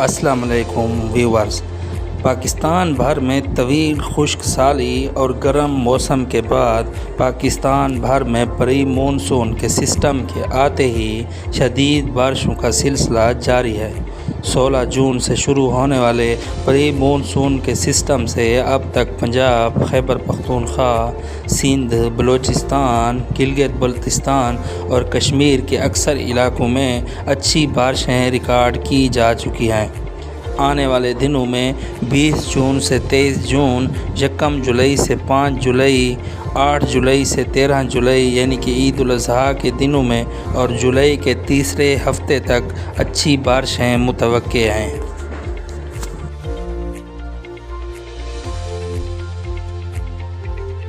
السلام علیکم ویورز۔ پاکستان بھر میں طویل خشک سالی اور گرم موسم کے بعد پاکستان بھر میں پری مونسون کے سسٹم کے آتے ہی شدید بارشوں کا سلسلہ جاری ہے۔ 16 جون سے شروع ہونے والے پری مونسون کے سسٹم سے اب تک پنجاب، خیبر پختونخوا، سندھ، بلوچستان، گلگت بلتستان اور کشمیر کے اکثر علاقوں میں اچھی بارشیں ریکارڈ کی جا چکی ہیں۔ آنے والے دنوں میں 20 جون سے 23 جون، 1 جولائی سے 5 جولائی، 8 جولائی سے 13 جولائی یعنی کہ عید الاضحیٰ کے دنوں میں اور جولائی کے تیسرے ہفتے تک اچھی بارشیں متوقع ہیں۔